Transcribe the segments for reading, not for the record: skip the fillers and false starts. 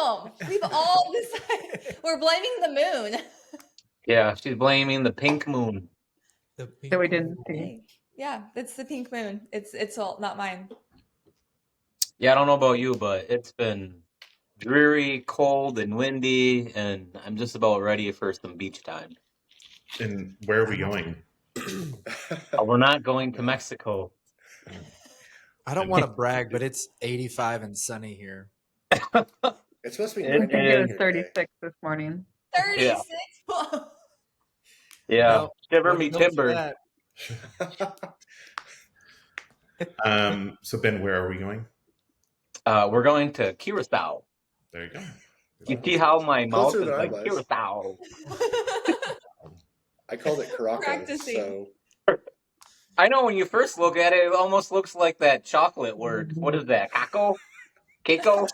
them. We've all decided. We're blaming the moon. Yeah, she's blaming the pink moon. The pink That we didn't moon. see. Hey, yeah, it's the pink moon. It's all not mine. Yeah, I don't know about you, but it's been dreary, cold, and windy, and I'm just about ready for some beach time. And where are we going? We're not going to Mexico. I don't want to brag, but it's 85 and sunny here. It's supposed to be It 90 I think it is. was here 36 today. this morning. 36. Yeah, Well, shiver what me a note for timber. that. So Ben, where are we going? We're going to Curacao. There you go. You see how my mouth Closer is than I like was. Curacao? I called it Caracas, Practicing. so I know when you first look at it, it almost looks like that chocolate word. What is that? Caco? Keiko?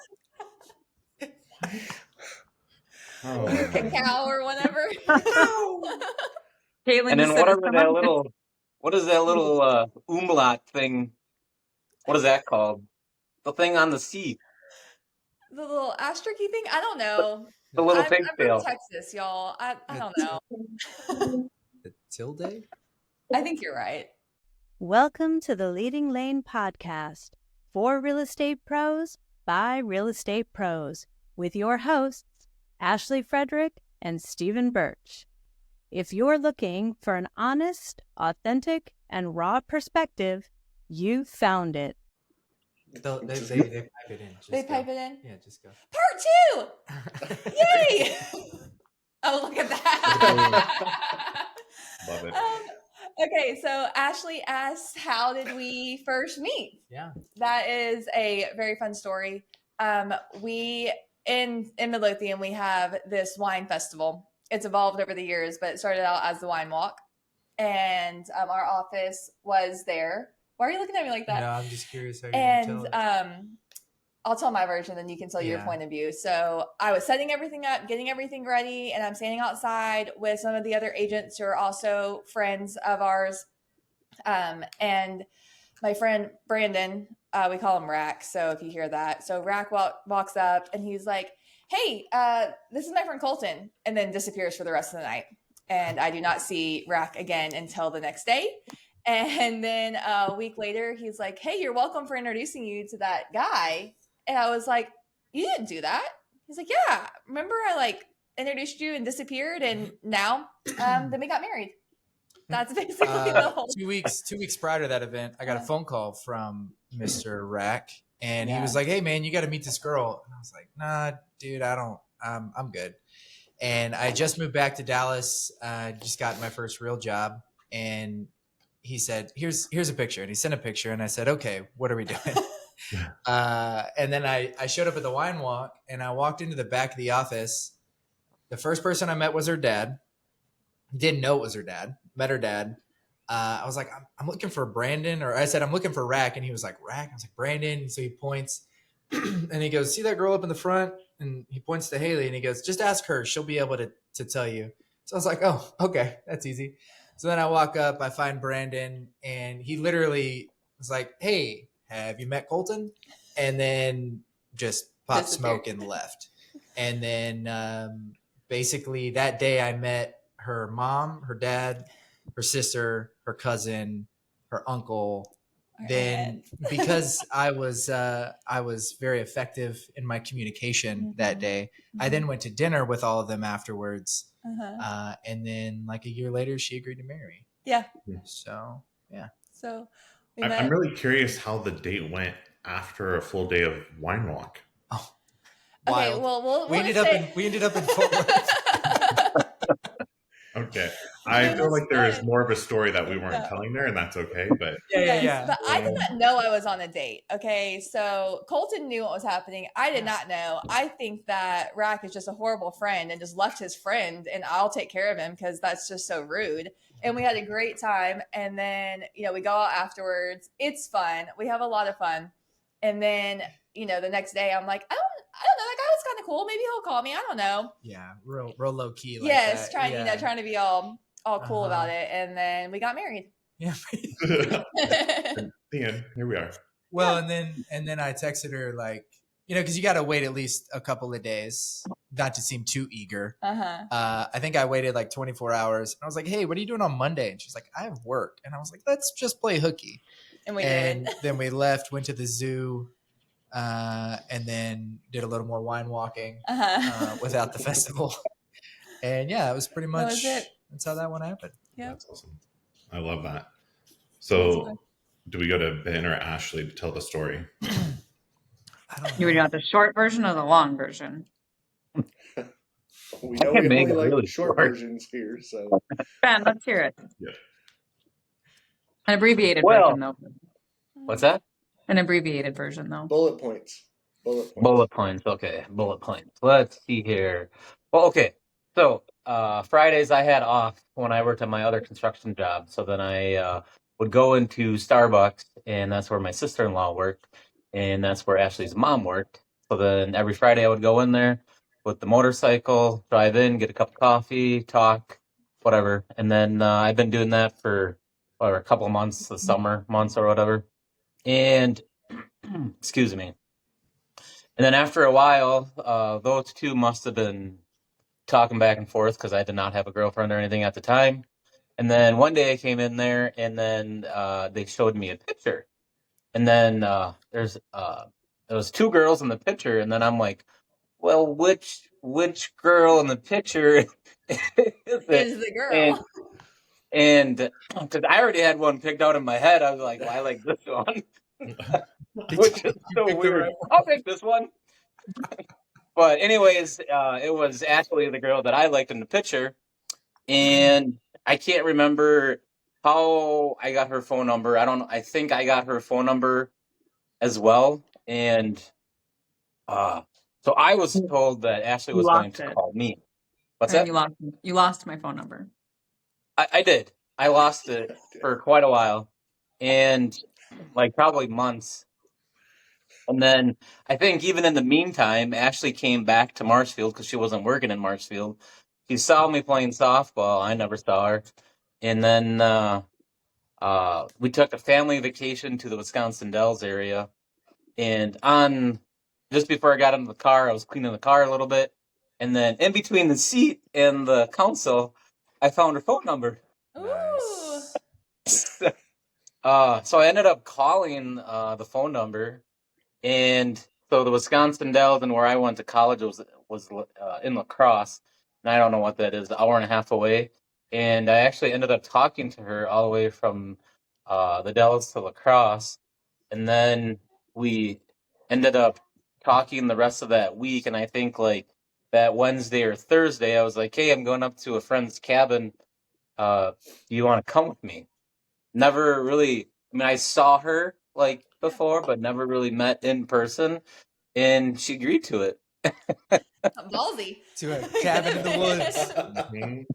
Oh, my Cacao or whatever. Caitlin And then just said, whatever "Is that someone-" little, what is that little umlaut thing? What is that called? The thing on the C. The little asterisk thing? I don't know. The little I'm from pigtail. Texas, y'all. I don't know. The tilde? I think you're right. Welcome to the Leading Lane podcast for real estate pros by real estate pros with your hosts, Ashley Frederick and Stephen Birch. If you're looking for an honest, authentic, and raw perspective, you found it. They pipe it in. Just They go. pipe it in? Yeah, just go. Part 2! Yay! Oh, look at that. Love it. Okay, so Ashley asks, how did we first meet? Yeah. That is a very fun story. We in Midlothian, we have this wine festival. It's evolved over the years, but it started out as the wine walk, and our office was there. Why are you looking at me like that? No, I'm just curious how you're going to tell it. I'll tell my version, then you can tell your Yeah. point of view. So I was setting everything up, getting everything ready, and I'm standing outside with some of the other agents who are also friends of ours. And my friend Brandon, we call him Rack. So if you hear that, so Rack walks up and he's like, "Hey, this is my friend Colton," and then disappears for the rest of the night. And I do not see Rack again until the next day. And then a week later, he's like, "Hey, you're welcome for introducing you to that guy." And I was like, "You didn't do that." He's like, "Yeah, remember I introduced you and disappeared, and now then we got married." That's basically the whole. 2 weeks prior to that event, I got a phone call from Mr. Rack, and he was like, "Hey man, you got to meet this girl." And I was like, "Nah, dude, I don't. I'm good." And I just moved back to Dallas. Just got my first real job, and he said, "Here's a picture," and he sent a picture, and I said, "Okay, what are we doing?" And then I showed up at the wine walk, and I walked into the back of the office. The first person I met was her dad. Didn't know it was her dad. Met her dad. I was like, I'm looking for Brandon, or I said, I'm looking for Rack. And he was like, Rack? I was like, Brandon. And so he points and he goes, "See that girl up in the front?" And he points to Haley and he goes, "Just ask her. She'll be able to tell you." So I was like, "Oh, okay. That's easy." So then I walk up, I find Brandon, and he literally was like, "Hey, have you met Colton?" And then just popped smoke and left. And then basically that day I met her mom, her dad, her sister, her cousin, her uncle. Then because I was very effective in my communication that day, I then went to dinner with all of them afterwards. And then like a year later, she agreed to marry. Yeah. So, yeah. So I'm really curious how the date went after a full day of wine walk. Oh, okay. wild. Well, we ended up in Fort Worth. Okay. I feel like there is more of a story that we weren't telling there, and that's okay. But Yeah. But I did not know I was on a date. Okay. So Colton knew what was happening. I did not know. I think that Rack is just a horrible friend and just left his friend, and I'll take care of him because that's just so rude. And we had a great time. And then, we go out afterwards. It's fun. We have a lot of fun. And then, the next day I'm like, I don't know, that guy was kind of cool. Maybe he'll call me. I don't know. Yeah, real low key. Like yes, that. trying to be all cool about it. And then we got married. Yeah. The end. Here we are. Well, and then I texted her like because you got to wait at least a couple of days, not to seem too eager. Uh-huh. I think I waited like 24 hours. And I was like, hey, what are you doing on Monday? And she's like, I have work. And I was like, let's just play hooky. And we And did. then we left, went to the zoo, and then did a little more wine walking without the festival. And yeah, it was pretty much, was it. That's how that one happened. Yep. That's awesome. I love that. So, do we go to Ben or Ashley to tell the story? I don't You know. want the short version or the long version? We know can we make only it like really short short. versions here, so Ben, let's hear it. Yeah. An abbreviated Well- version, though. What's that? An abbreviated version, though. bullet points. Bullet points. Okay, bullet points. Let's see here. Well, okay. So Fridays I had off when I worked at my other construction job. So then I would go into Starbucks, and that's where my sister-in-law worked, and that's where Ashley's mom worked. So then every Friday I would go in there with the motorcycle, drive in, get a cup of coffee, talk, whatever. And then I've been doing that for a couple of months, the summer months or whatever. And excuse me. And then after a while, those two must have been talking back and forth because I did not have a girlfriend or anything at the time. And then one day I came in there, and then they showed me a picture. And then there was two girls in the picture, and then I'm like, well, which girl in the picture is it? Is the girl. And because I already had one picked out in my head, I was like, well, I like this one. Which is so weird. I'll pick this one. But anyways, it was actually the girl that I liked in the picture. And I can't remember how I got her phone number. I think I got her phone number as well. And so I was told that Ashley was going to call me. What's that? You lost my phone number. I did. I lost it for quite a while. And like probably months. And then I think even in the meantime, Ashley came back to Marshfield because she wasn't working in Marshfield. She saw me playing softball. I never saw her. And then we took a family vacation to the Wisconsin Dells area. And just before I got into the car, I was cleaning the car a little bit. And then in between the seat and the console, I found her phone number. Ooh. So I ended up calling the phone number. And so the Wisconsin Dells and where I went to college was in La Crosse. And I don't know what that is, an hour and a half away. And I actually ended up talking to her all the way from the Dells to La Crosse. And then we ended up talking the rest of that week. And I think like that Wednesday or Thursday, I was like, hey, I'm going up to a friend's cabin. Do you want to come with me? Never really, I saw her like before, but never really met in person. And she agreed to it. Ballsy. To a cabin in the woods. Mhm.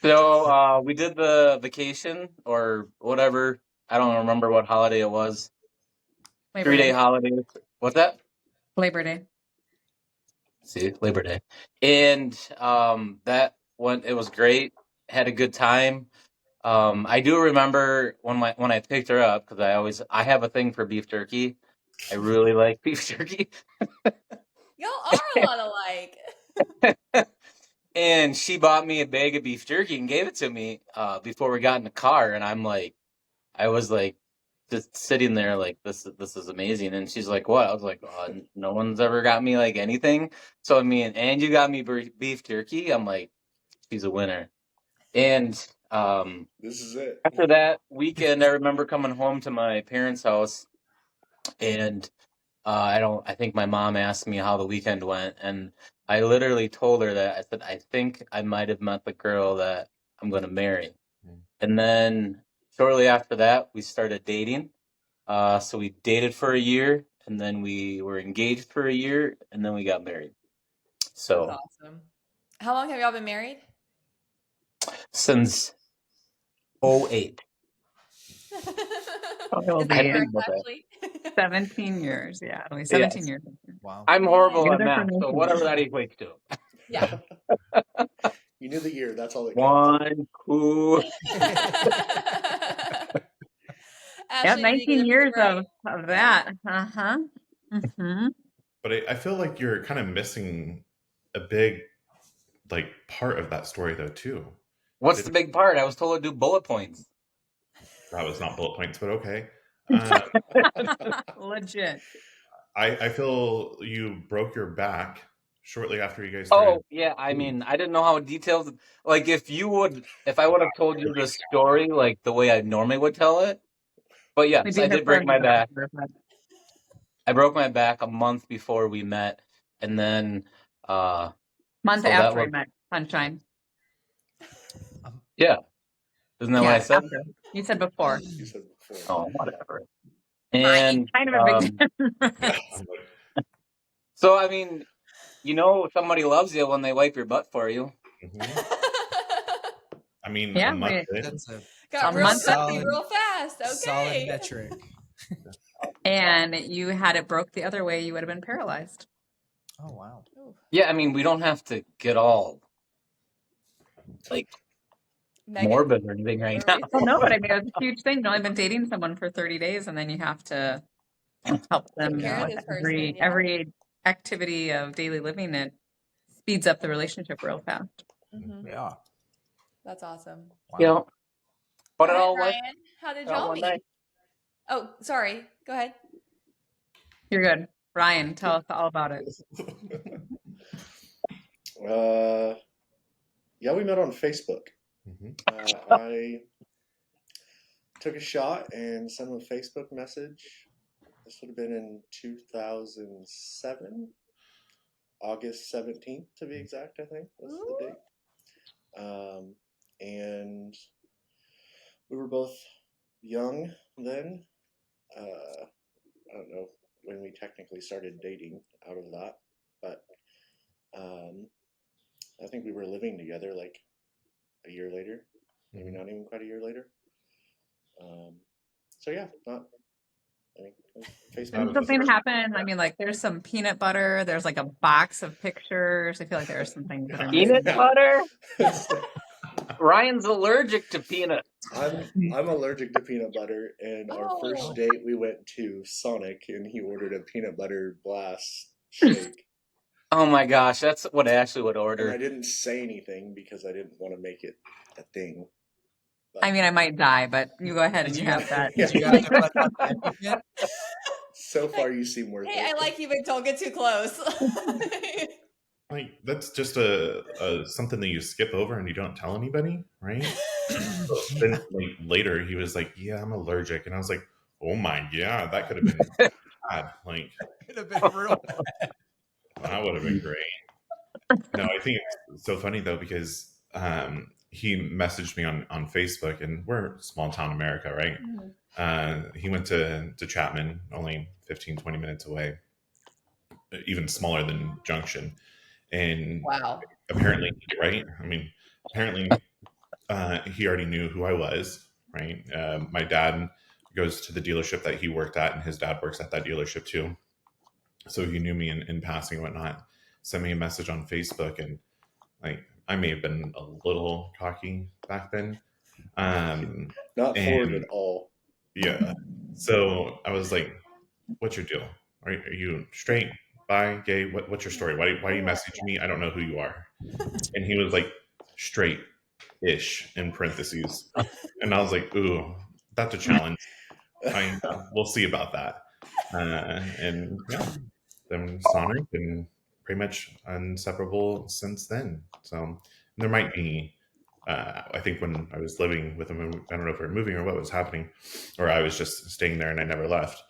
So we did the vacation or whatever. I don't remember what holiday it was. Labor 3-day Day. holiday. What's that? Labor Day. See, Labor Day. And it was great. Had a good time. I do remember when I picked her up because I have a thing for beef jerky. I really like beef jerky. Y'all are a lot alike. And she bought me a bag of beef jerky and gave it to me before we got in the car. And I was like, just sitting there like, this is amazing. And she's like, what? I was like, oh, no one's ever got me like anything. So and you got me beef jerky. I'm like, she's a winner. And this is it. after that weekend, I remember coming home to my parents' house, and I think my mom asked me how the weekend went, and I literally told her that I said, I think I might have met the girl that I'm going to marry. And then shortly after that, we started dating. So we dated for a year, and then we were engaged for a year, and then we got married. So That's awesome. How long have y'all been married? since 2008. It'll Is that be correct, about that. Ashley? 17 years. Yeah, it'll be 17 Yes. years. Wow. I'm horrible at Together math, for so 19 whatever years. that equates to. Yeah. You knew the year. That's all that counts. 1, 2. Yeah, Ashley, did you get 19 years everything right? of that. Uh-huh. Mm-hmm. But I feel like you're kind of missing a big like part of that story though too. What's the big part? I was told to do bullet points. That was not bullet points, but okay. Legit. I feel you broke your back shortly after you guys started. Oh yeah, I mean, I didn't know how detailed. Like, if I would have told you the story like the way I normally would tell it. But We'd yes, be I here did break my forever. back. I broke my back a month before we met, and then Month so that after we was met, Sunshine. yeah. Isn't that what I said? After. You said before. You said before. Oh, whatever. Fine, And kind of a big difference. I'm like, so I mean, somebody loves you when they wipe your butt for you. mhm. I mean, Yeah, a month wait. in. That's a Got A real month stuffy solid- real fast. solid Okay. metric. And you had it broke the other way, you would have been paralyzed. Oh wow. Yeah, I mean, we don't have to get all like Megan, morbid or anything right now. Well, no, but I mean, it's a huge thing. You've only been dating someone for 30 days, and then you have to help them Take care of with this person, yeah. every activity of daily living. It speeds up the relationship real fast. Mhm. Yeah. That's awesome. Wow. Yeah. But it All all right, was Ryan, how did all y'all one meet? night. Oh, sorry. Go ahead. You're good. Ryan, tell us all about it. Yeah, we met on Facebook. Mhm. I took a shot and sent him a Facebook message. This would have been in 2007, August 17th to be exact, I think was the date. And we were both young then. I don't know when we technically started dating out of that, but I think we were living together like a year later, maybe not even quite a year later. So yeah, Facebook. And something happened. I mean, like, there's some peanut butter. There's like a box of pictures. I feel like there are some things that are Peanut missing. butter? Ryan's allergic to peanut. I'm allergic to peanut butter, and our Oh. first date we went to Sonic, and he ordered a peanut butter blast shake. Oh my gosh, that's what Ashley would And I order. didn't say anything because I didn't want to make it a thing. But I mean, I might die, but you go ahead and you have that. Yeah. Did you have to put on the etiquette? So far, you seem worth Hey, it. I like you, but don't get too close. Like that's just a something that you skip over and you don't tell anybody, right? Then like later he was like, "Yeah, I'm allergic," and I was like, "Oh my, yeah, that could have been bad." Like Could have been real bad. that would have been great. No, I think it's so funny though because he messaged me on Facebook, and we're small town America, right? He went to Chapman, only 15-20 minutes away, even smaller than Junction. And Wow. apparently, right? I mean, apparently he already knew who I was, right? My dad goes to the dealership that he worked at, and his dad works at that dealership too. So he knew me in passing and whatnot. Sent me a message on Facebook, and like I may have been a little cocky back then. Not forward at all. Yeah. So I was like, "What's your deal? Are you straight, bi, gay? What's your story? Why are you messaging me? I don't know who you are." And he was like, "Straight-ish" in parentheses. And I was like, "Ooh, that's a challenge. We'll see about that." And yeah, then Sonic, and pretty much inseparable since then. So there might be. I think when I was living with him, I don't know if we were moving or what was happening, or I was just staying there and I never left.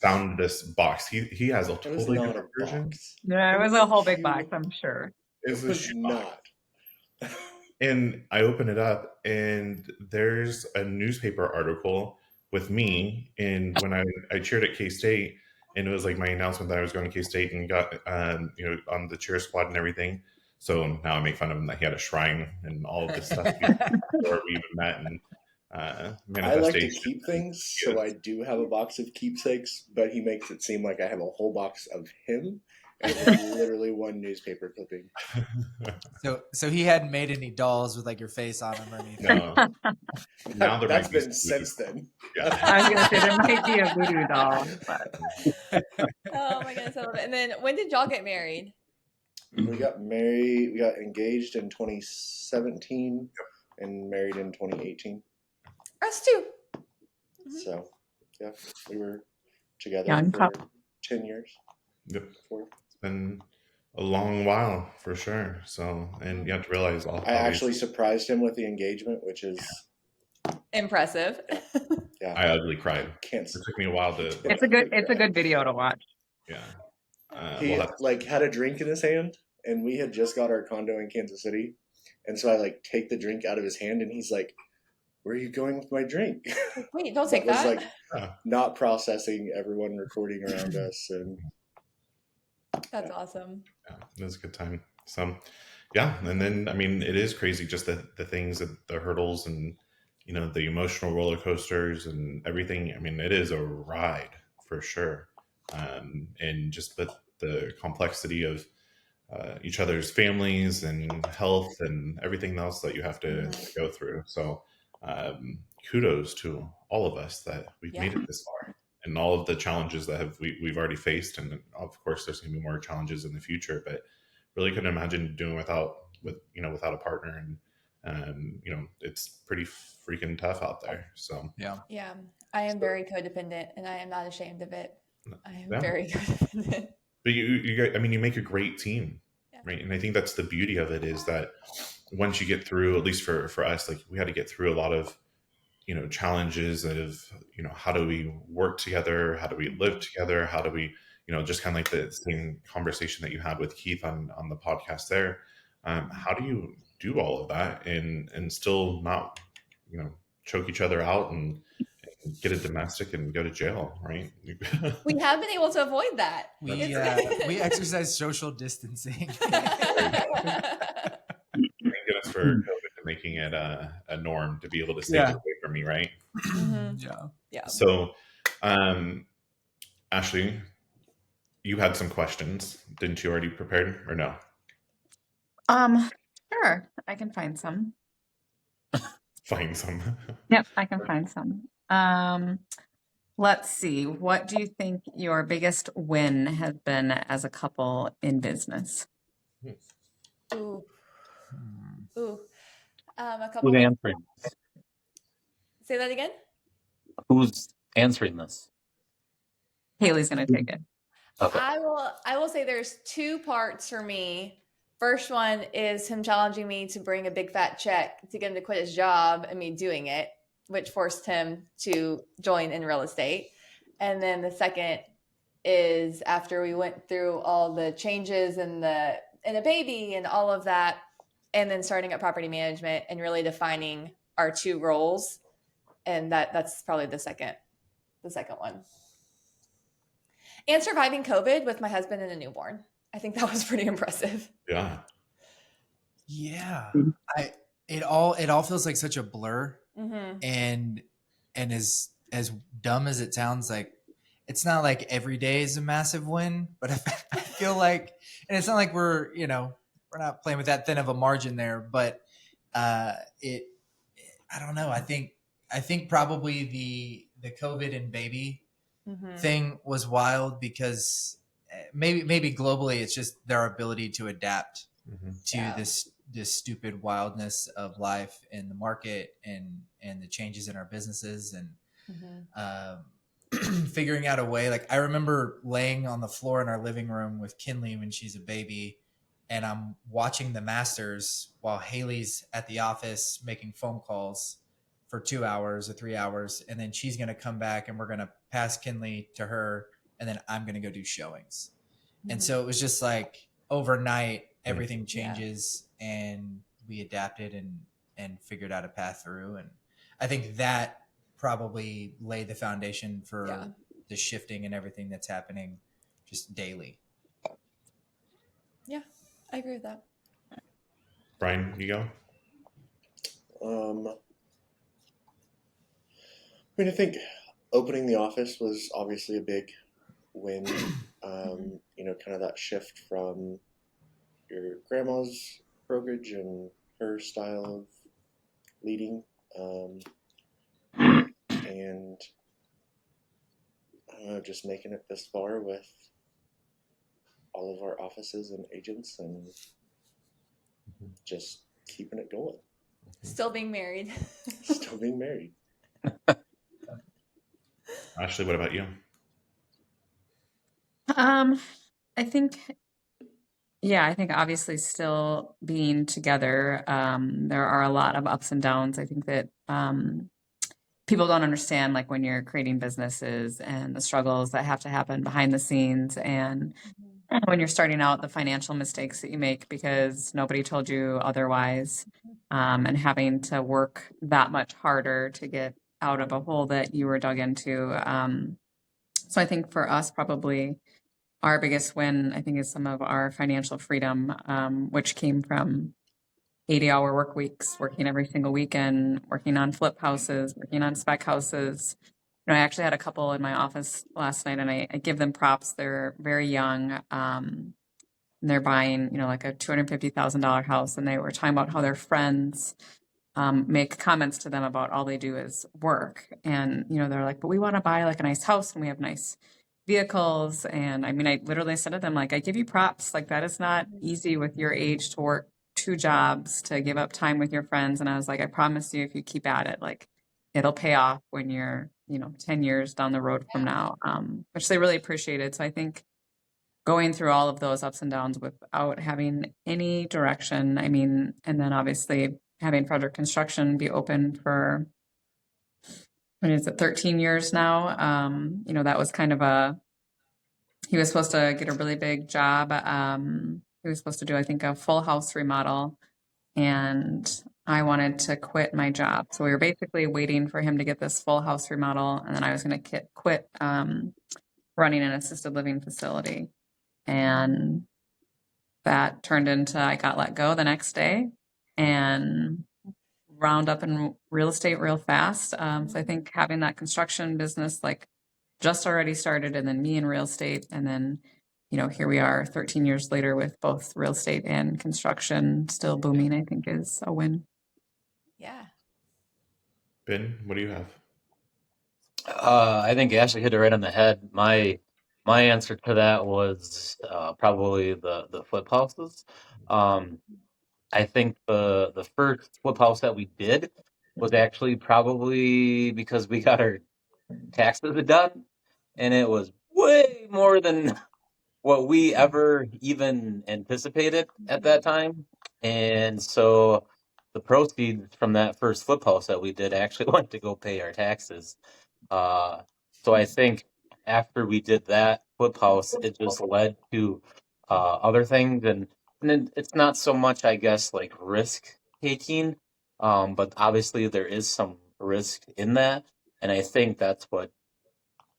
Found this box. He has a It was totally not a different version. box. Yeah, it was a whole big box, I'm sure. It was not. And I open it up, and there's a newspaper article with me. And when I cheered at K-State, and it was like my announcement that I was going to K-State and got on the cheer squad and everything. So now I make fun of him that he had a shrine and all of this stuff before we even met. And I like to manifestation. keep things, so I do have a box of keepsakes, but he makes it seem like I have a whole box of him, and then literally one newspaper clipping. So he hadn't made any dolls with like your face on them or anything. No. Now there That's might be been some since then. Yeah. I was gonna say there might be a voodoo doll, but Oh my goodness, I love it. And then when did y'all get married? We got married. We got engaged in 2017 and married in 2018. Us too. So, yeah, we were together Young for couple. 10 years. Yep. Before. It's been a long while for sure. So, and you have to realize all. I actually surprised him with the engagement, which is Impressive. yeah. I ugly cried. Can't. It took me a while to. it's a good video to watch. Yeah. He We'll have like had a drink in his hand, and we had just got our condo in Kansas City, and so I like take the drink out of his hand, and he's like, "Where are you going with my drink?" Wait, don't take was that. like not processing everyone recording around us, and That's awesome. Yeah, it was a good time. So, yeah, and then I mean, it is crazy just the things, the hurdles, and the emotional roller coasters and everything. I mean, it is a ride for sure, and just the complexity of each other's families and health and everything else that you have to go through. So, kudos to all of us that we've made it this far. And all of the challenges that we've already faced, and of course there's going to be more challenges in the future. But really couldn't imagine doing without a partner, and it's pretty freaking tough out there. So Yeah, I am very codependent, and I am not ashamed of it. I am Yeah. very codependent. But you make a great team, right? And I think that's the beauty of it, is that once you get through, at least for us, like we had to get through a lot of challenges of how do we work together, how do we live together, how do we just kind of like the same conversation that you had with Keith on the podcast there. How do you do all of that and still not choke each other out and get a domestic and go to jail, right? We have been able to avoid that. we exercise social distancing. Thank goodness for COVID to making it a norm to be able to stay away from me, right? Yeah. So, Ashley, you had some questions. Didn't you already prepared or no? Sure, I can find some. Find some. Yep, I can find some. Let's see. What do you think your biggest win has been as a couple in business? Ooh. A couple. Who's answering this? Say that again. Who's answering this? Haley's going to take it. Okay. I will say there's two parts for me. First one is him challenging me to bring a big fat check to get him to quit his job and me doing it, which forced him to join in real estate. And then the second is after we went through all the changes and a baby and all of that, and then starting up property management and really defining our two roles. And that's probably the second one. And surviving COVID with my husband and a newborn. I think that was pretty impressive. Yeah. Yeah. It all feels like such a blur. Mm-hmm. And as dumb as it sounds, like it's not like every day is a massive win, but I feel like, and it's not like we're not playing with that thin of a margin there, but I don't know. I think probably the COVID and baby thing was wild because maybe globally it's just their ability to adapt to this stupid wildness of life in the market and the changes in our businesses and figuring out a way. Like I remember laying on the floor in our living room with Kinley when she's a baby, and I'm watching the Masters while Haley's at the office making phone calls for 2 hours or 3 hours. And then she's going to come back and we're going to pass Kinley to her. And then I'm going to go do showings. And so it was just like overnight, everything changes and we adapted and figured out a path through. And I think that probably laid the foundation for the shifting and everything that's happening just daily. Yeah, I agree with that. Brian, you go. I mean, I think opening the office was obviously a big win. Kind of that shift from your grandma's brokerage and her style of leading, and I don't know, just making it this far with all of our offices and agents and just keeping it going. Still being married. Still being married. Ashley, what about you? I think obviously still being together, there are a lot of ups and downs. I think that people don't understand, like, when you're creating businesses and the struggles that have to happen behind the scenes, and when you're starting out, the financial mistakes that you make because nobody told you otherwise, and having to work that much harder to get out of a hole that you were dug into. So I think for us, probably our biggest win, I think, is some of our financial freedom, which came from 80-hour work weeks, working every single weekend, working on flip houses, working on spec houses. I actually had a couple in my office last night, and I give them props. They're very young. And they're buying, like a $250,000 house, and they were talking about how their friends make comments to them about all they do is work. And, they're like, but we want to buy like a nice house and we have nice vehicles. And I mean, I literally said to them, like, I give you props. Like, that is not easy with your age to work 2 jobs, to give up time with your friends. And I was like, I promise you, if you keep at it, like, it'll pay off when you're, 10 years down the road from now, which they really appreciated. So I think going through all of those ups and downs without having any direction, I mean, and then obviously having Frederick Construction be open for, 13 years now. That was kind of he was supposed to get a really big job. He was supposed to do, I think, a full house remodel, and I wanted to quit my job. So we were basically waiting for him to get this full house remodel, and then I was going to quit running an assisted living facility. And that turned into, I got let go the next day and round up in real estate real fast. So I think having that construction business, like, just already started, and then me in real estate, and then, here we are 13 years later with both real estate and construction still booming, I think is a win. Yeah. Ben, what do you have? I think Ashley hit it right on the head. My answer to that was probably the flip houses. I think the first flip house that we did was actually probably because we got our taxes done, and it was way more than what we ever even anticipated at that time. And so the proceeds from that first flip house that we did actually went to go pay our taxes. So I think after we did that flip house, it just led to other things, and it's not so much, I guess, like risk taking, but obviously there is some risk in that, and I think that's what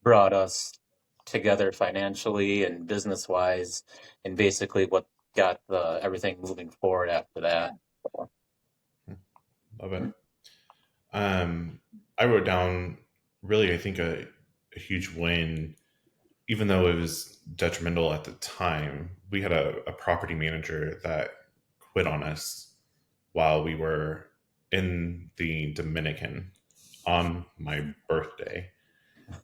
brought us together financially and business wise, and basically what got everything moving forward after that. Love it. I wrote down, really, I think a huge win, even though it was detrimental at the time. We had a property manager that quit on us while we were in the Dominican on my birthday.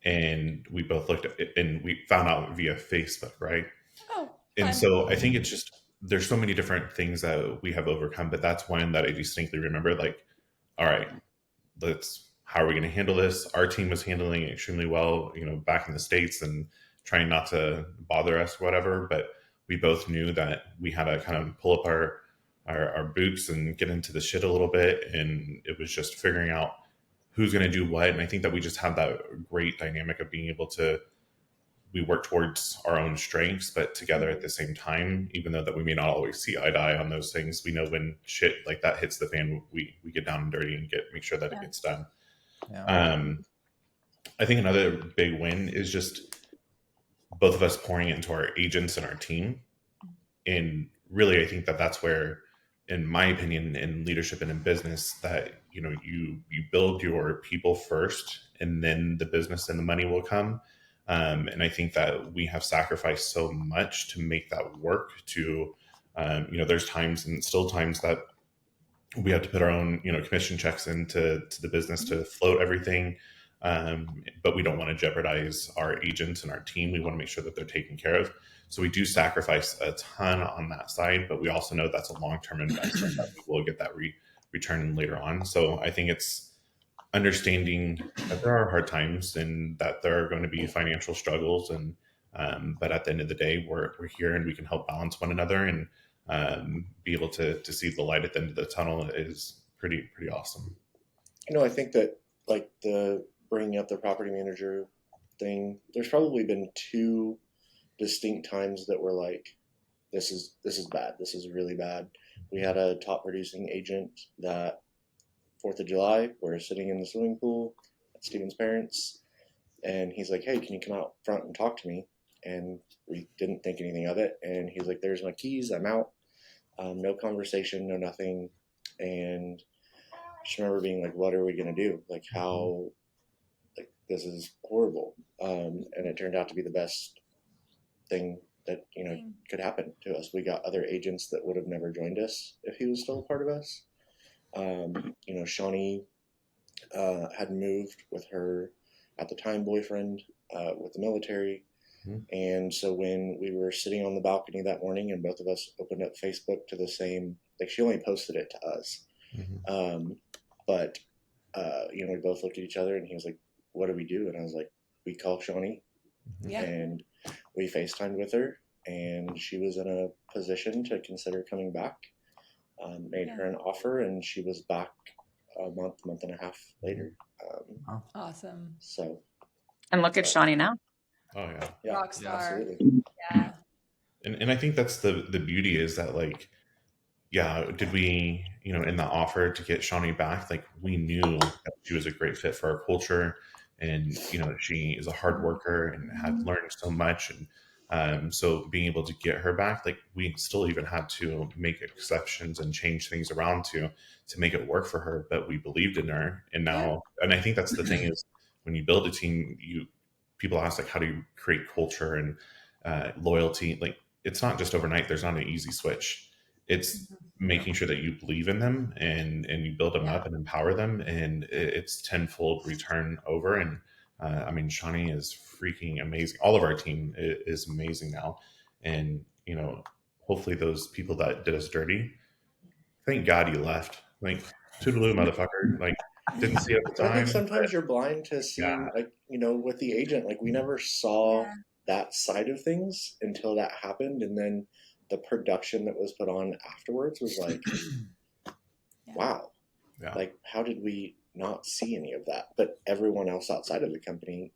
And we both looked at it, and we found out via Facebook, right? Oh, and fun. so I think it's just, there's so many different things that we have overcome, but that's one that I distinctly remember, like, all right, how are we going to handle this? Our team was handling it extremely well, back in the States, and trying not to bother us, whatever. But we both knew that we had to kind of pull up our boots and get into the shit a little bit. And it was just figuring out who's going to do what. And I think that we just had that great dynamic of being able to, we work towards our own strengths, but together at the same time, even though that we may not always see eye to eye on those things, we know when shit like that hits the fan, we get down and dirty and make sure that it gets done. Yeah. I think another big win is just both of us pouring into our agents and our team. And really, I think that that's where, in my opinion, in leadership and in business, that, you build your people first, and then the business and the money will come. And I think that we have sacrificed so much to make that work to, there's times and still times that we have to put our own, commission checks into the business to float everything. But we don't want to jeopardize our agents and our team. We want to make sure that they're taken care of. So we do sacrifice a ton on that side, but we also know that's a long-term investment that we will get that return later on. So I think it's understanding that there are hard times and that there are going to be financial struggles, and but at the end of the day, we're here and we can help balance one another, and be able to see the light at the end of the tunnel is pretty awesome. I think that like the bringing up the property manager thing, there's probably been 2 distinct times that were like, this is bad. This is really bad. We had a top producing agent that 4th of July, we're sitting in the swimming pool at Steven's parents, and he's like, hey, can you come out front and talk to me? And we didn't think anything of it. And he's like, there's my keys, I'm out. No conversation, no nothing. And I just remember being like, what are we going to do? Like, how, like, this is horrible. And it turned out to be the best thing that, could happen to us. We got other agents that would have never joined us if he was still a part of us. Shawnee had moved with her, at the time, boyfriend with the military. And so when we were sitting on the balcony that morning and both of us opened up Facebook to the same, like, she only posted it to us. But we both looked at each other and he was like, what do we do? And I was like, we call Shawnee. And we FaceTimed with her, and she was in a position to consider coming back. Made her an offer, and she was back a month and a half later. Awesome. So, And look at Shawnee now. Oh yeah. Rock star. Absolutely. Yeah. And I think that's the beauty is that, like, did we, in the offer to get Shawnee back, like, we knew that she was a great fit for our culture, and, she is a hard worker and had learned so much. And so being able to get her back, like, we still even had to make exceptions and change things around to make it work for her, but we believed in her. And now, and I think that's the thing is, when you build a team, people ask, like, how do you create culture and loyalty? Like, it's not just overnight. There's not an easy switch. It's making sure that you believe in them and you build them up and empower them, and it's tenfold return over. And Shawnee is freaking amazing. All of our team is amazing now, and hopefully those people that did us dirty, thank God you left. Like, toodaloo, motherfucker. Like, didn't see it at the I time. think sometimes you're blind to seeing, with the agent, like, we never saw that side of things until that happened, and then the production that was put on afterwards was like, wow. Yeah. Like, how did we not see any of that? But everyone else outside of the company,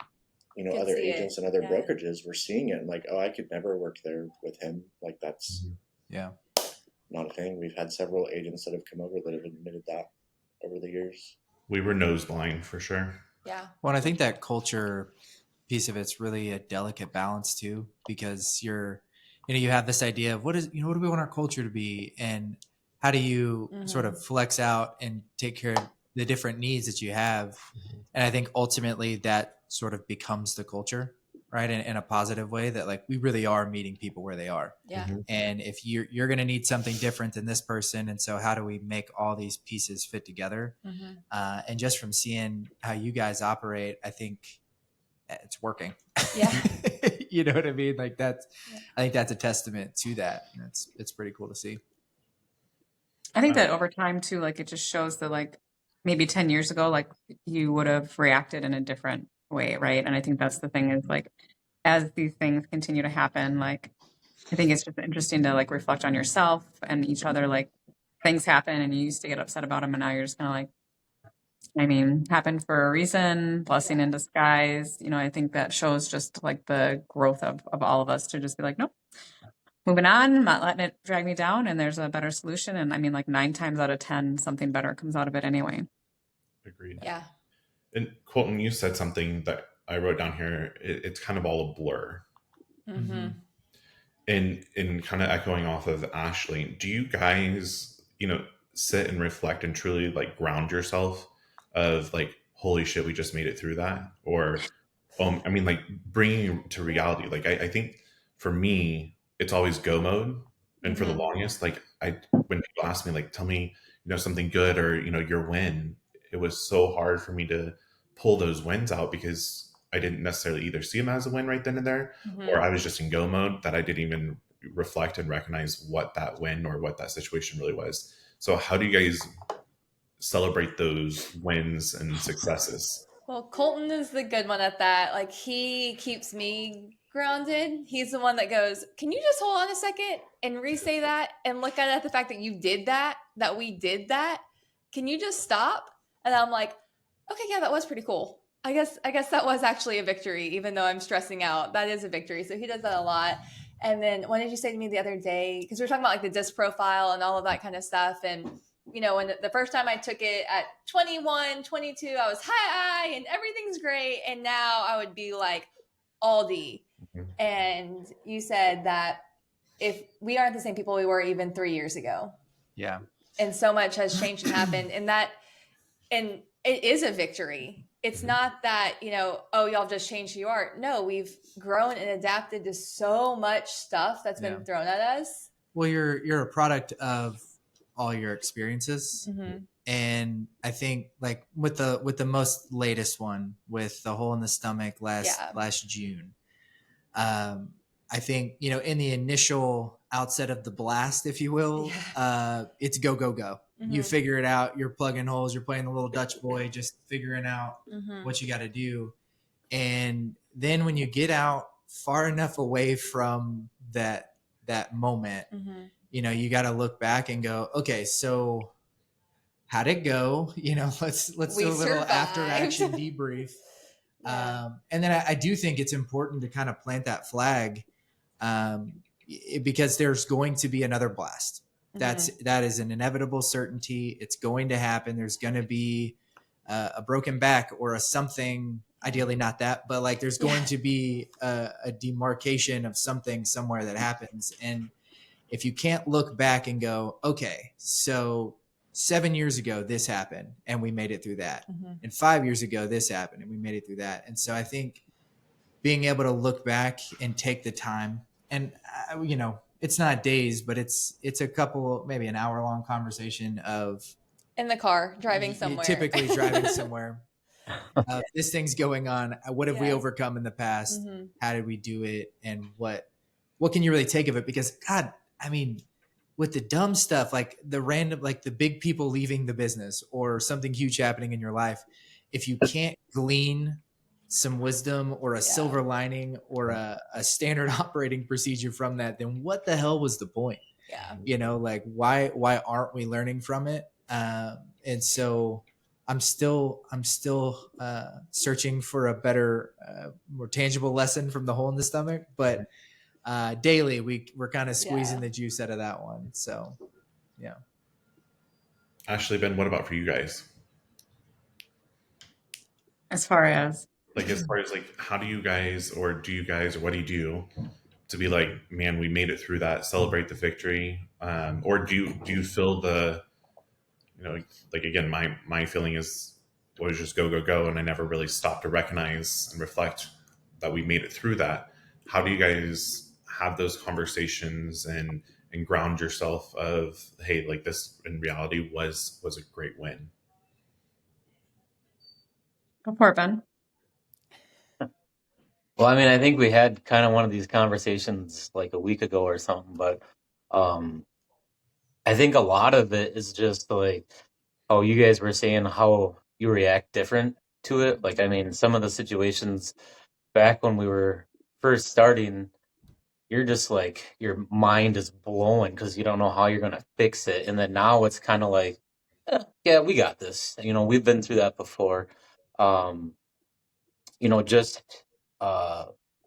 other agents and other brokerages were seeing it and like, oh, I could never work there with him. Like, that's not a thing. We've had several agents that have come over that have admitted that over the years. We were nose blind for sure. Yeah. Well, and I think that culture piece of it's really a delicate balance too, because you have this idea of what do we want our culture to be, and how do you sort of flex out and take care of the different needs that you have. And I think ultimately that sort of becomes the culture, right? In a positive way, that, like, we really are meeting people where they are. Yeah. And if you're going to need something different than this person, and so how do we make all these pieces fit together? And just from seeing how you guys operate, I think it's working. Yeah. You know what I mean? Like, I think that's a testament to that. And it's pretty cool to see. I think that over time too, like, it just shows that, like, maybe 10 years ago, like, you would have reacted in a different way. Right. And I think that's the thing is, like, as these things continue to happen, like, I think it's just interesting to, like, reflect on yourself and each other. Like, things happen and you used to get upset about them, and now you're just kind of like, happened for a reason, blessing in disguise. I think that shows just, like, the growth of all of us to just be like, nope, moving on, not letting it drag me down, and there's a better solution. And like 9 times out of 10, something better comes out of it anyway. Agreed. Yeah. And Colton, you said something that I wrote down here. It's kind of all a blur. And kind of echoing off of Ashley, do you guys, sit and reflect and truly, like, ground yourself of, like, holy shit, we just made it through that? Or I mean, like bringing it to reality. Like I think for me, it's always go mode. And for the longest, like when people ask me, like, tell me, something good or, your win, it was so hard for me to pull those wins out because I didn't necessarily either see them as a win right then and there, or I was just in go mode that I didn't even reflect and recognize what that win or what that situation really was. So how do you guys celebrate those wins and successes? Well, Colton is the good one at that. Like, he keeps me grounded. He's the one that goes, can you just hold on a second and re-say that and look at the fact that you did that we did that? Can you just stop? And I'm like, okay, yeah, that was pretty cool. I guess that was actually a victory, even though I'm stressing out. That is a victory. So he does that a lot. And then what did you say to me the other day? Because we were talking about like the disc profile and all of that kind of stuff. And when the first time I took it at 21, 22, I was high and everything's great. And now I would be like Aldi. And you said that if we aren't the same people we were even 3 years ago. Yeah. And so much has changed and happened. And it is a victory. It's not that, oh, y'all just changed who you are. No, we've grown and adapted to so much stuff that's been thrown at us. Well, you're a product of all your experiences. And I think like with the most latest one with the hole in the stomach last June, I think, in the initial outset of the blast, if you will, it's go, go, go. You figure it out. You're plugging holes. You're playing the little Dutch boy, just figuring out what you got to do. And then when you get out far enough away from that moment, you got to look back and go, okay, so how'd it go? Let's do a little after action debrief. And then I do think it's important to kind of plant that flag, because there's going to be another blast. That is an inevitable certainty. It's going to happen. There's going to be a broken back or a something, ideally not that, but like there's going to be a demarcation of something somewhere that happens. And if you can't look back and go, okay, so 7 years ago, this happened and we made it through that. And 5 years ago, this happened and we made it through that. And so I think being able to look back and take the time and, it's not days, but it's a couple, maybe an hour long conversation of in the car driving somewhere, typically driving somewhere. This thing's going on. What have we overcome in the past? How did we do it? And what can you really take of it? Because God, I mean, with the dumb stuff, like the random, like the big people leaving the business or something huge happening in your life, if you can't glean some wisdom or a silver lining or a standard operating procedure from that, then what the hell was the point? Like why aren't we learning from it? And so I'm still searching for a better, more tangible lesson from the hole in the stomach, but daily we're kind of squeezing the juice out of that one. So yeah. Ashley, Ben, what about for you guys? As far as like, how do you guys, or what do you do to be like, man, we made it through that, celebrate the victory? Or do you feel the, like, again, my feeling was just go, go, go. And I never really stopped to recognize and reflect that we made it through that. How do you guys have those conversations and ground yourself of, hey, like this in reality was a great win? Go for it, Ben. Well, I mean, I think we had kind of one of these conversations like a week ago or something, but I think a lot of it is just like how you guys were saying how you react different to it. Like, I mean, some of the situations back when we were first starting, you're just like, your mind is blowing because you don't know how you're going to fix it. And then now it's kind of like, yeah, we got this. We've been through that before. Just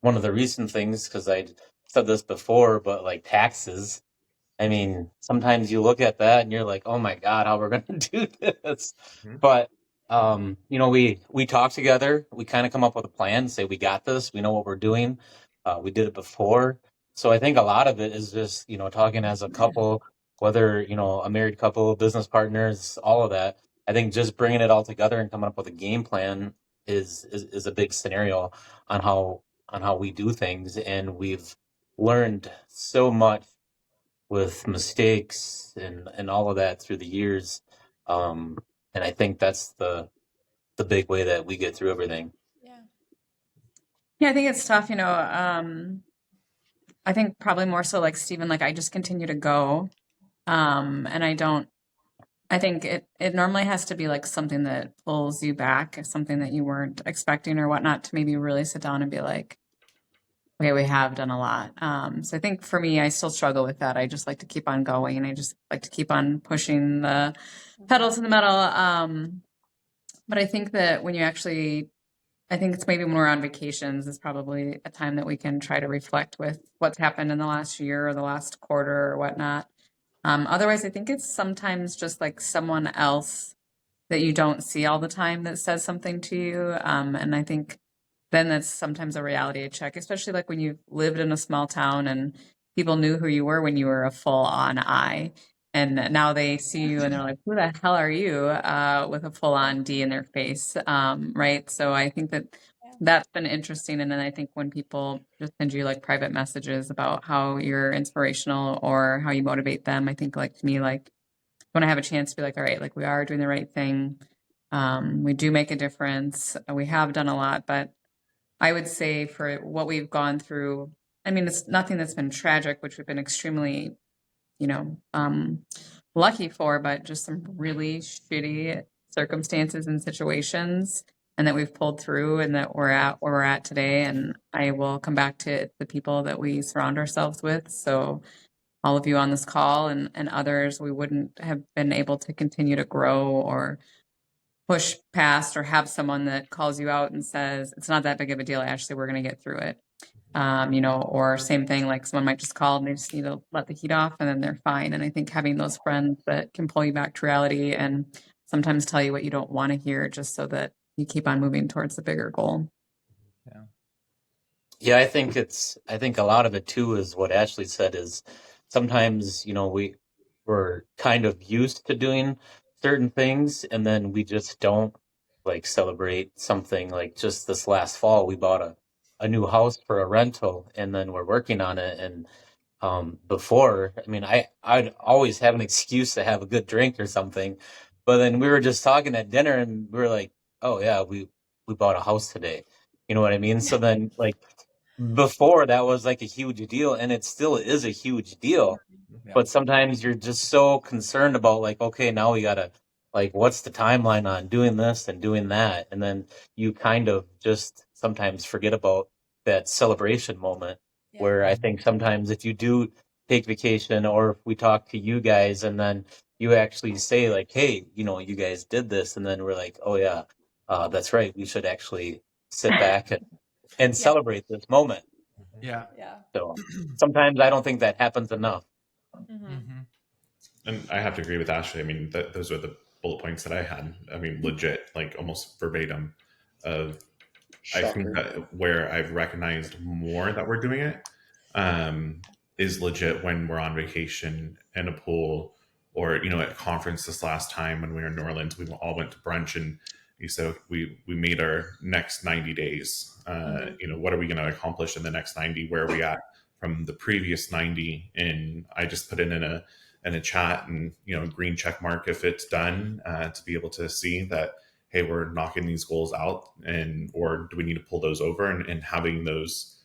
one of the recent things, because I said this before, but like taxes. I mean, sometimes you look at that and you're like, oh my God, how we're going to do this. But, we talk together, we kind of come up with a plan, say, we got this, we know what we're doing. We did it before. So I think a lot of it is just, talking as a couple, whether, a married couple, business partners, all of that. I think just bringing it all together and coming up with a game plan is a big scenario on how we do things, and we've learned so much with mistakes and all of that through the years. And I think that's the big way that we get through everything. Yeah. Yeah, I think it's tough, I think probably more so like Stephen, like I just continue to go. And I think it normally has to be like something that pulls you back, something that you weren't expecting or whatnot, to maybe really sit down and be like, okay, we have done a lot. So I think for me, I still struggle with that. I just like to keep on going, and I just like to keep on pushing the pedal to the metal. But I think that when you actually, I think it's maybe when we're on vacations is probably a time that we can try to reflect with what's happened in the last year or the last quarter or whatnot. Otherwise, I think it's sometimes just like someone else that you don't see all the time that says something to you. And I think then that's sometimes a reality check, especially like when you've lived in a small town and people knew who you were when you were a full on I. And now they see you and they're like, who the hell are you? With a full on D in their face. Right. So I think that that's been interesting. And then I think when people just send you like private messages about how you're inspirational or how you motivate them, I think like to me, like when I have a chance to be like, all right, like we are doing the right thing. We do make a difference. We have done a lot, but I would say for what we've gone through, I mean, it's nothing that's been tragic, which we've been extremely, lucky for, but just some really shitty circumstances and situations, and that we've pulled through, and that we're at where we're at today. And I will come back to the people that we surround ourselves with. So all of you on this call and others, we wouldn't have been able to continue to grow or push past or have someone that calls you out and says, it's not that big of a deal, Ashley, we're going to get through it. Or same thing, like someone might just call and they just need to let the heat off and then they're fine. And I think having those friends that can pull you back to reality and sometimes tell you what you don't want to hear just so that you keep on moving towards the bigger goal. Yeah, I think a lot of it too is what Ashley said is sometimes, we're kind of used to doing certain things and then we just don't like celebrate something. Like just this last fall, we bought a new house for a rental and then we're working on it. And before, I mean, I'd always have an excuse to have a good drink or something. But then we were just talking at dinner and we were like, oh yeah, we bought a house today. You know what I mean? So then like before that was like a huge deal and it still is a huge deal. Yeah. But sometimes you're just so concerned about like, okay, now we gotta like, what's the timeline on doing this and doing that? And then you kind of just sometimes forget about that celebration moment where I think sometimes if you do take vacation or if we talk to you guys and then you actually say like, hey, you guys did this. And then we're like, oh yeah, that's right. We should actually sit back and celebrate this moment. Yeah. So sometimes I don't think that happens enough. Mm-hmm. And I have to agree with Ashley. I mean, those are the bullet points that I had. I mean, legit, like almost verbatim. I think that where I've recognized more that we're doing it is legit when we're on vacation in a pool or, at a conference this last time when we were in New Orleans, we all went to brunch and you said we made our next 90 days. What are we going to accomplish in the next 90? Where are we at from the previous 90? And I just put it in a chat and, green check mark if it's done to be able to see that, hey, we're knocking these goals out or do we need to pull those over and having those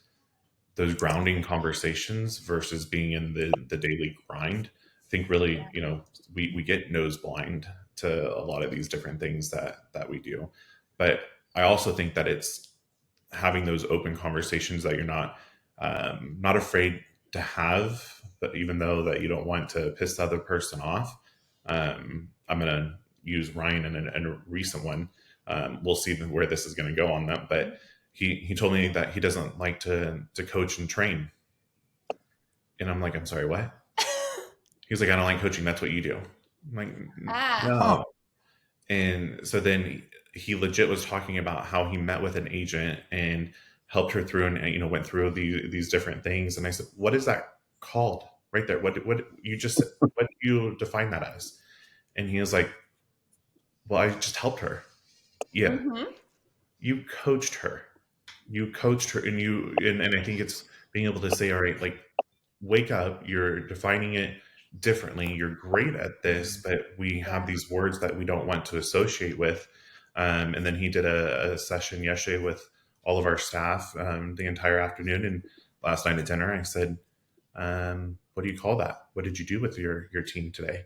grounding conversations versus being in the daily grind. I think really, we get nose blind to a lot of these different things that we do. But I also think that it's having those open conversations that you're not afraid to have, but even though that you don't want to piss the other person off, I'm going to use Ryan in a recent one. We'll see where this is going to go on that, but he told me that he doesn't like to coach and train. And I'm like, I'm sorry, what? He's like, I don't like coaching. That's what you do. I'm like, no. And so then he legit was talking about how he met with an agent and helped her through and, went through these different things. And I said, what is that called right there? What you just said, what do you define that as? And he was like, well, I just helped her. Yeah. Mm-hmm. you coached her. You coached her, and I think it's being able to say, all right, like, wake up, you're defining it differently. You're great at this, but we have these words that we don't want to associate with. And then he did a session yesterday with all of our staff the entire afternoon. And last night at dinner, I said, what do you call that? What did you do with your team today?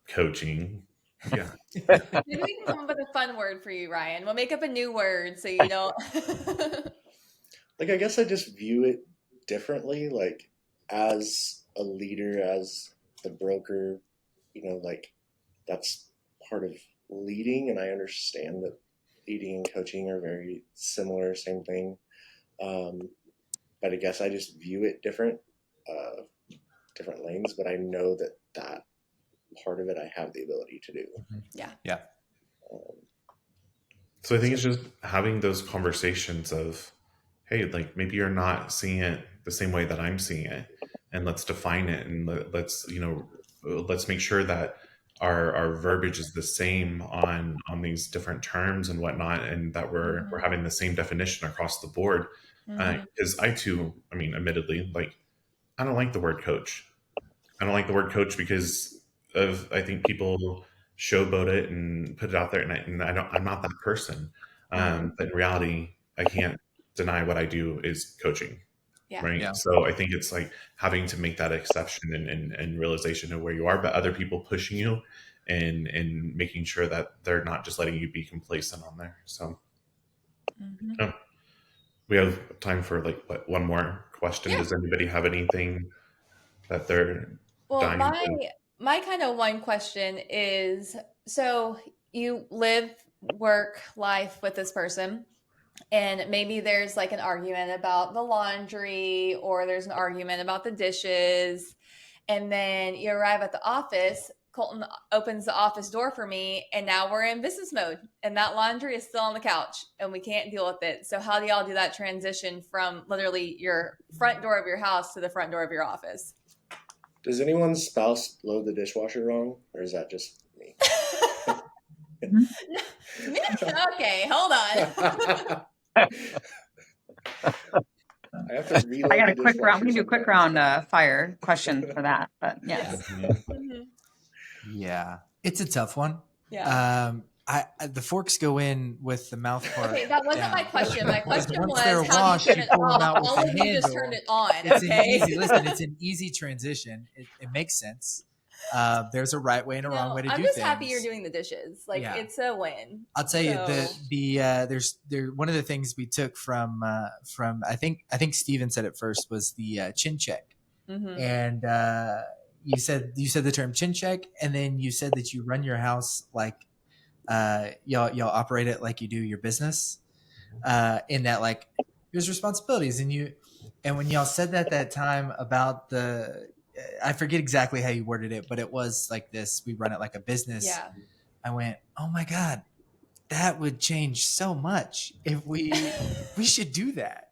Coaching. Yeah. Maybe we can come up with a fun word for you, Ryan. We'll make up a new word so you don't. Like, I guess I just view it differently. Like, as a leader, as the broker, like, that's part of leading, and I understand that leading and coaching are very similar, same thing. But I guess I just view it different lanes. But I know that part of it I have the ability to do. Yeah. So I think it's just having those conversations of, hey, like, maybe you're not seeing it the same way that I'm seeing it, and let's define it, and let's make sure that our verbiage is the same on these different terms and whatnot, and that we're having the same definition across the board. Because I too, I mean, admittedly, like, I don't like the word coach. I don't like the word coach because I think people showboat it and put it out there, and I'm not that person. But in reality, I can't deny what I do is coaching. Yeah. Right. Yeah. So I think it's like having to make that exception and realization of where you are, but other people pushing you and making sure that they're not just letting you be complacent on there. So we have time for one more question. Yeah. Does anybody have anything that they're Well, dying to? my kind of one question is, so you live, work, life with this person, and maybe there's like an argument about the laundry, or there's an argument about the dishes, and then you arrive at the office. Colton opens the office door for me, and now we're in business mode, and that laundry is still on the couch, and we can't deal with it. So how do y'all do that transition from literally your front door of your house to the front door of your office? Does anyone's spouse load the dishwasher wrong, or is that just me? Okay, hold on. I have to reload I got a the quick round. dishwasher We can do a quick sometimes. round fire question for that, but yes. Yeah. It's a tough one. Yeah. The forks go in with the mouth part. Okay, that wasn't my question. My question Once was, they're how washed, do you you turn it pull them out off? with All the of you just handle. turned it on. It's Okay. it's an easy transition. It makes sense. There's a right way and a wrong way to do I'm things. just happy you're doing the dishes. Like, it's a win. I'll tell you there's one of the things we took from I think Steven said it first was the chin check. And you said the term chin check, and then you said that you run your house like y'all operate it like you do your business, in that, like, there's responsibilities, and when y'all said that time about I forget exactly how you worded it, but it was like this: we run it like a business. Yeah. I went, oh my God, that would change so much if we should do that.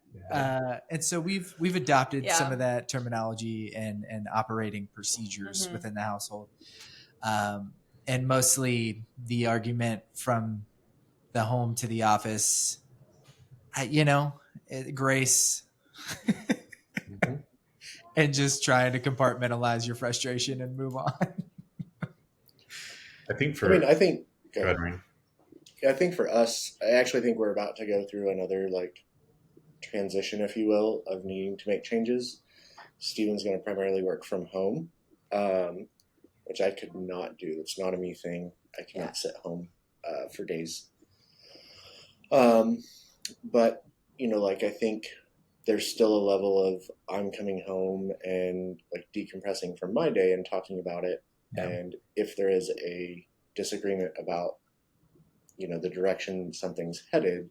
And so we've adopted some of that terminology and operating procedures within the household. And mostly the argument from the home to the office, grace, and just trying to compartmentalize your frustration and move on. I think Go ahead, Ryan. I think for us, I actually think we're about to go through another transition, if you will, of needing to make changes. Steven's going to primarily work from home, which I could not do. It's not a me thing. I cannot sit home for days. But, I think there's still a level of I'm coming home and decompressing from my day and talking about it. Yeah. And if there is a disagreement about, the direction something's headed,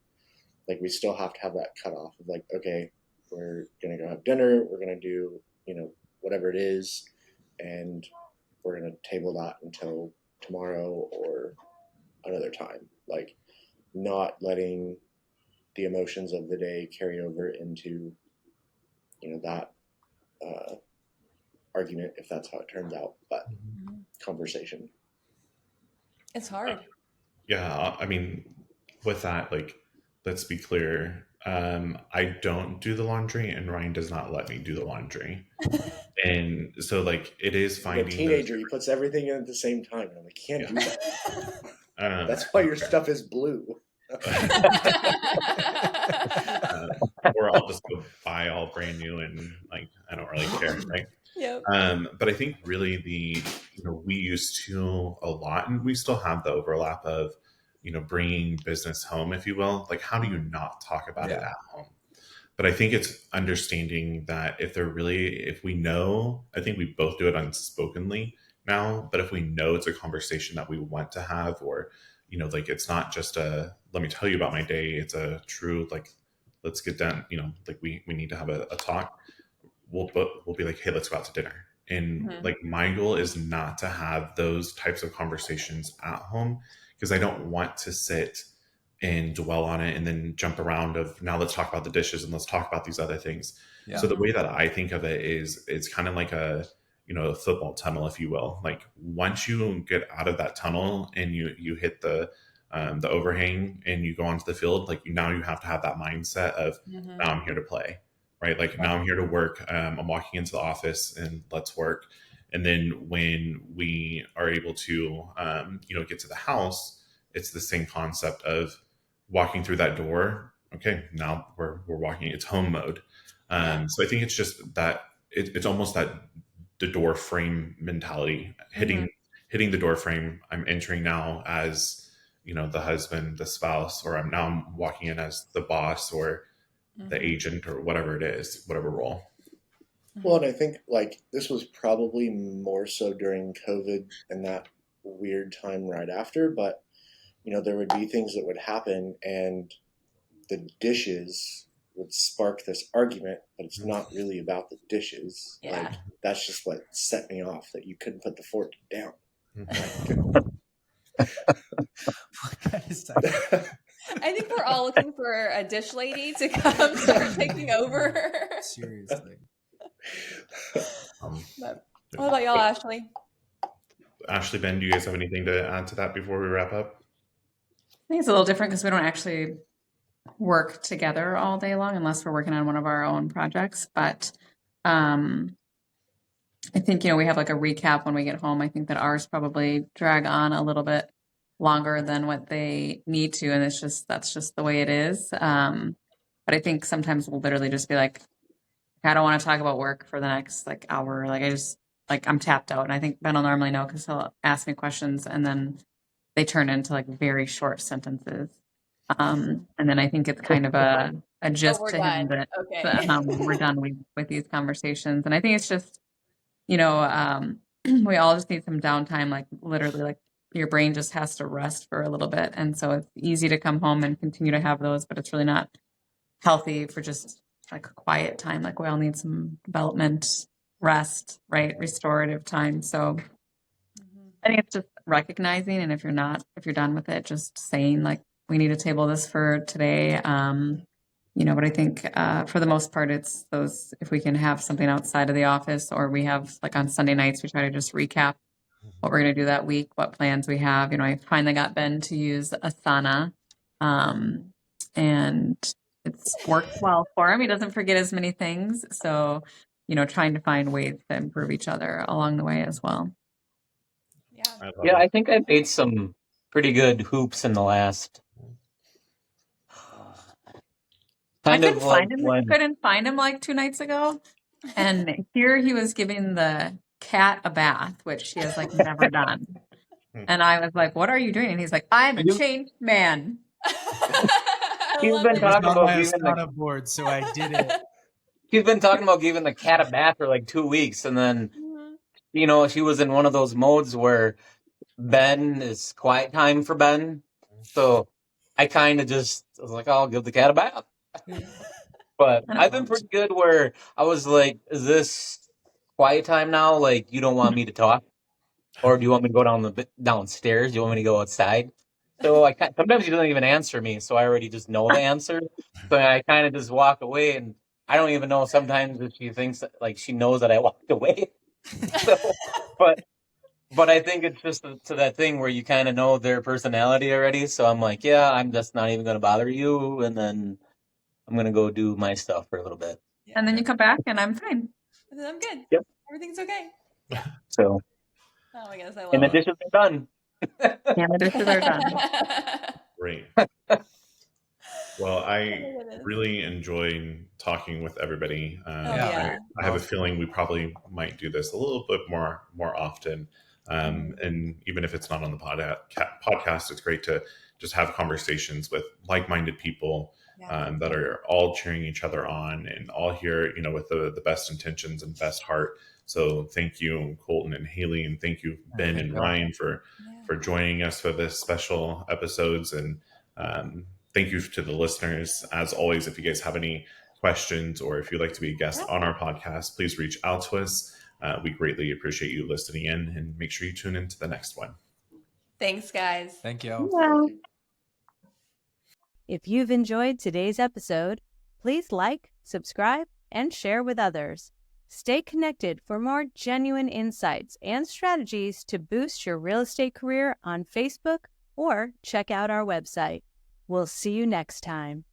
we still have to have that cutoff of okay, we're going to go have dinner. We're going to do, whatever it is. And we're going to table that until tomorrow or another time. Not letting the emotions of the day carry over into, that argument, if that's how it turns out, but conversation. It's hard. Yeah. I mean, with that, let's be clear. I don't do the laundry, and Ryan does not let me do the laundry. And so, like, it is The finding teenager, he puts everything in at the same time. And I'm like, you can't do that. That's why your stuff is blue. Or I'll just go buy all brand new, and like I don't really care, right? Yep. But I think really we used to a lot, and we still have the overlap of bringing business home, if you will. Like, how do you not talk about it at home? But I think it's understanding that if we know, I think we both do it unspokenly now, but if we know it's a conversation that we want to have, or, like, it's not just let me tell you about my day. It's a true, like, let's get done, like we need to have a talk. We'll be like, hey, let's go out to dinner. And like, my goal is not to have those types of conversations at home, because I don't want to sit and dwell on it and then jump around of, now let's talk about the dishes and let's talk about these other things. Yeah. So the way that I think of it is, it's kind of like a football tunnel, if you will. Like, once you get out of that tunnel and you hit the overhang and you go onto the field, like, now you have to have that mindset of, now I'm here to play, right? Like, now I'm here to work. I'm walking into the office and let's work. And then when we are able to, get to the house, it's the same concept of walking through that door. Okay, now we're walking. It's home mode. So I think it's just that it's almost that the door frame mentality, hitting the door frame. I'm entering now as the husband, the spouse, or I'm walking in as the boss or the agent, or whatever it is, whatever role. Well, and I think, like, this was probably more so during COVID and that weird time right after, but there would be things that would happen and the dishes would spark this argument, but it's not really about the dishes. Yeah. Like, that's just what set me off, that you couldn't put the fork down. I think we're all looking for a dish lady to come start taking over. Seriously. But what about y'all, Ashley? Ashley, Ben, do you guys have anything to add to that before we wrap up? I think it's a little different because we don't actually work together all day long unless we're working on one of our own projects. But I think, we have like a recap when we get home. I think that ours probably drag on a little bit longer than what they need to. And that's just the way it is. But I think sometimes we'll literally just be like, I don't want to talk about work for the next like hour. Like, I'm tapped out. And I think Ben will normally know because he'll ask me questions and then they turn into like very short sentences. And then I think it's kind of a gist to him that we're done with these conversations. And I think it's just, we all just need some downtime, like literally, like your brain just has to rest for a little bit. And so it's easy to come home and continue to have those, but it's really not healthy for just like a quiet time. Like, we all need some development, rest, right? Restorative time. So I think it's just recognizing, and if you're done with it, just saying like, we need to table this for today. But I think for the most part, it's those, if we can have something outside of the office, or we have like on Sunday nights, we try to just recap what we're going to do that week, what plans we have. I finally got Ben to use Asana, and it's worked well for him. He doesn't forget as many things. So, trying to find ways to improve each other along the way as well. Yeah, I think I made some pretty good hoops in the last. I couldn't find him like 2 nights ago, and here he was giving the cat a bath, which he has like never done. And I was like, "What are you doing?" And he's like, "I'm a changed man." He's been talking about giving the board, so I did it. He's been talking about giving the cat a bath for like 2 weeks, and then she was in one of those modes where Ben is quiet time for Ben, so I kind of just was like, "I'll give the cat a bath." But I've been pretty good where I was like, "Is this quiet time now? Like, you don't want me to talk, or do you want me to go downstairs? Do you want me to go outside?" So sometimes he doesn't even answer me, so I already just know the answer. So I kind of just walk away, and I don't even know sometimes if she thinks like she knows that I walked away. But I think it's just to that thing where you kind of know their personality already. So I'm like, yeah, I'm just not even going to bother you. And then I'm going to go do my stuff for a little bit. And then you come back and I'm fine. And then I'm good. Yep. Everything's okay. So, Oh my goodness, I love and the it. dishes are done. Yeah, the dishes are done. Great. Well, Oh I my goodness. really enjoyed talking with everybody. Yeah. I have a feeling we probably might do this a little bit more often. Mhm. And even if it's not on the podcast, it's great to just have conversations with like-minded people Yeah. that are all cheering each other on and all here, with the best intentions and best heart. So thank you, Colton and Haleigh, and thank you, Ben Thank and you. Ryan, for Yeah. joining us for this special episodes. And thank you to the listeners. As always, if you guys have any questions or if you'd like to be a guest on our podcast, please reach out to us. We greatly appreciate you listening in, and make sure you tune into the next one. Thanks, guys. Thank you. Yeah. If you've enjoyed today's episode, please like, subscribe, and share with others. Stay connected for more genuine insights and strategies to boost your real estate career on Facebook or check out our website. We'll see you next time.